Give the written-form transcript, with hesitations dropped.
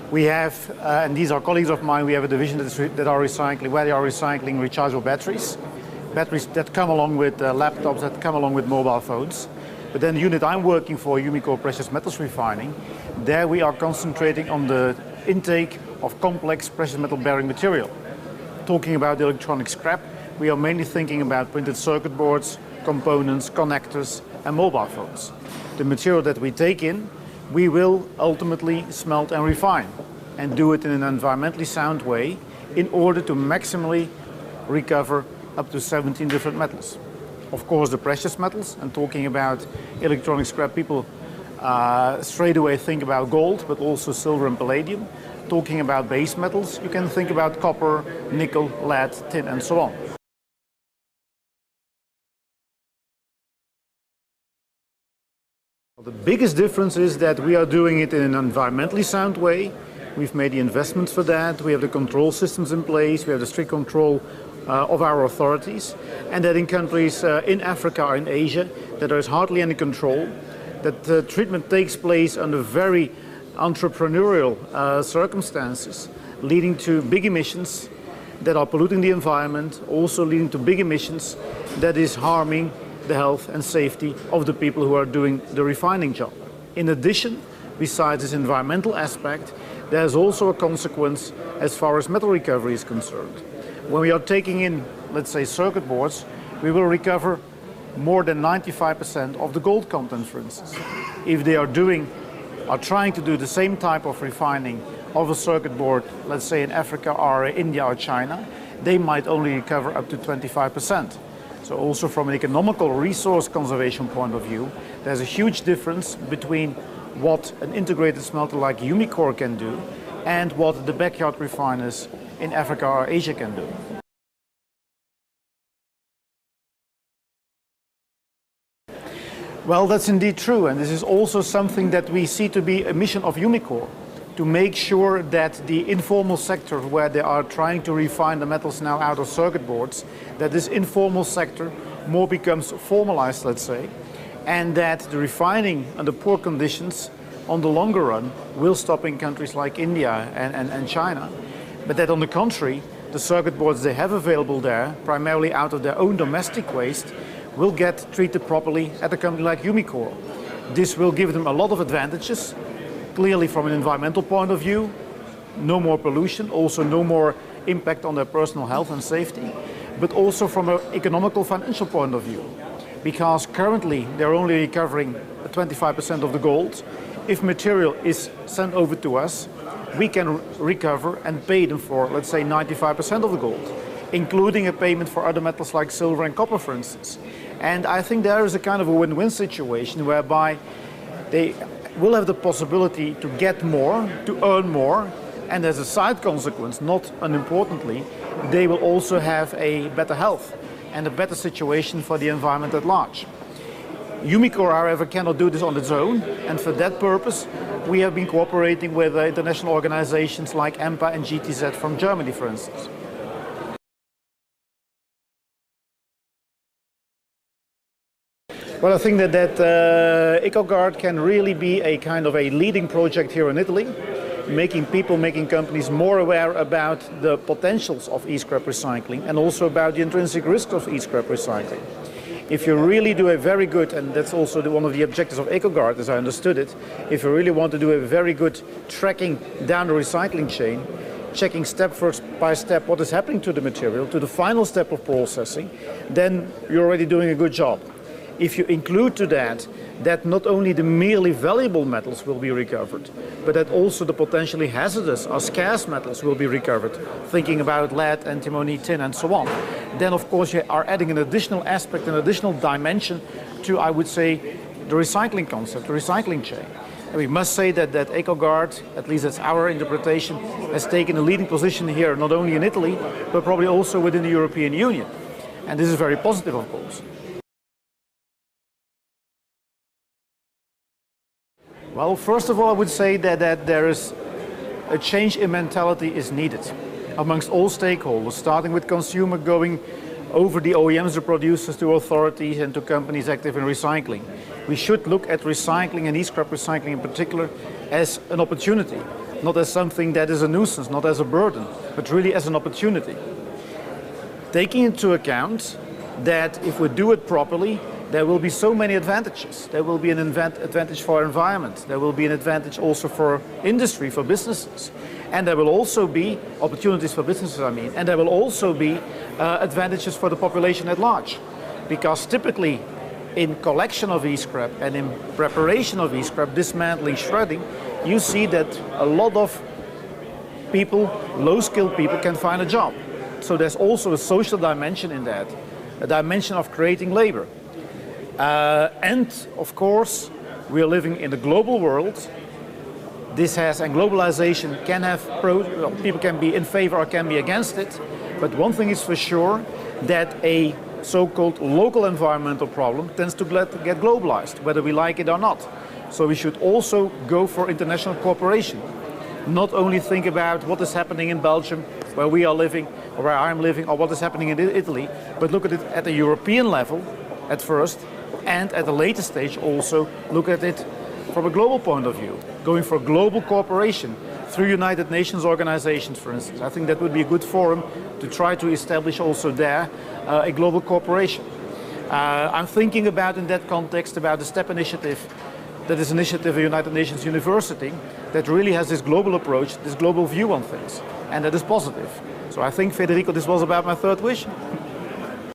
We have, and these are colleagues of mine, we have a division that are recycling, where they are recycling rechargeable batteries. Batteries that come along with laptops, that come along with mobile phones. But then the unit I'm working for, Umicore Precious Metals Refining, there we are concentrating on the intake of complex precious metal bearing material. Talking about electronic scrap, we are mainly thinking about printed circuit boards, components, connectors and mobile phones. The material that we take in, we will ultimately smelt and refine and do it in an environmentally sound way in order to maximally recover up to 17 different metals. Of course, the precious metals, and talking about electronic scrap, people straight away think about gold, but also silver and palladium. Talking about base metals, you can think about copper, nickel, lead, tin and so on. The biggest difference is that we are doing it in an environmentally sound way. We've made the investments for that. We have the control systems in place. We have the strict control of our authorities. And that in countries in Africa or in Asia, that there is hardly any control. That the treatment takes place under very entrepreneurial circumstances, leading to big emissions that are polluting the environment, also leading to big emissions that is harming the health and safety of the people who are doing the refining job. In addition, besides this environmental aspect, there's also a consequence as far as metal recovery is concerned. When we are taking in, let's say, circuit boards, we will recover more than 95% of the gold content, for instance. If they are trying to do the same type of refining of a circuit board, let's say in Africa or India or China, they might only recover up to 25%. So also from an economical resource conservation point of view, there's a huge difference between what an integrated smelter like Umicore can do and what the backyard refiners in Africa or Asia can do. Well, that's indeed true, and this is also something that we see to be a mission of Umicore, to make sure that the informal sector, where they are trying to refine the metals now out of circuit boards, that this informal sector more becomes formalized, let's say, and that the refining under poor conditions on the longer run will stop in countries like India and China, but that on the contrary, the circuit boards they have available there, primarily out of their own domestic waste, will get treated properly at a company like Umicore. This will give them a lot of advantages. Clearly from an environmental point of view, no more pollution, also no more impact on their personal health and safety, but also from an economical financial point of view. Because currently they're only recovering 25% of the gold. If material is sent over to us, we can recover and pay them for, let's say, 95% of the gold, including a payment for other metals like silver and copper, for instance. And I think there is a kind of a win-win situation whereby they will have the possibility to get more, to earn more, and as a side consequence, not unimportantly, they will also have a better health and a better situation for the environment at large. Umicore, however, cannot do this on its own, and for that purpose we have been cooperating with international organizations like EMPA and GTZ from Germany, for instance. Well, I think that ECOGuard can really be a kind of a leading project here in Italy, making companies more aware about the potentials of e-scrap recycling and also about the intrinsic risks of e-scrap recycling. If you really do a very good, and that's also one of the objectives of ECOGuard as I understood it, if you really want to do a very good tracking down the recycling chain, checking step by step what is happening to the material, to the final step of processing, then you're already doing a good job. If you include to that not only the merely valuable metals will be recovered, but that also the potentially hazardous or scarce metals will be recovered, thinking about lead, antimony, tin and so on, then of course you are adding an additional aspect, an additional dimension to, I would say, the recycling concept, the recycling chain. And we must say that ECOGuard, at least that's our interpretation, has taken a leading position here, not only in Italy, but probably also within the European Union. And this is very positive, of course. Well, first of all, I would say that there is a change in mentality is needed amongst all stakeholders, starting with consumer, going over the OEMs, the producers, to authorities and to companies active in recycling. We should look at recycling and e-scrap recycling in particular as an opportunity. not as something that is a nuisance, not as a burden, but really as an opportunity. Taking into account that if we do it properly, there will be so many advantages. There will be an advantage for our environment. There will be an advantage also for industry, for businesses. And there will also be opportunities for businesses, and there will also be advantages for the population at large. Because typically in collection of e-scrap and in preparation of e-scrap, dismantling, shredding, you see that a lot of people, low-skilled people, can find a job. So there's also a social dimension in that, a dimension of creating labor. And of course, we are living in a global world. And globalization can have people can be in favor or can be against it. But one thing is for sure, that a so-called local environmental problem tends to get globalized, whether we like it or not. So we should also go for international cooperation. Not only think about what is happening in Belgium, where we are living, or where I'm living, or what is happening in Italy, but look at it at the European level at first, and at a later stage also look at it from a global point of view, going for global cooperation through United Nations organizations, for instance. I think that would be a good forum to try to establish also there a global cooperation. I'm thinking about, in that context, about the STEP initiative, that is an initiative of the United Nations University that really has this global approach, this global view on things, and that is positive. So I think, Federico, this was about my third wish.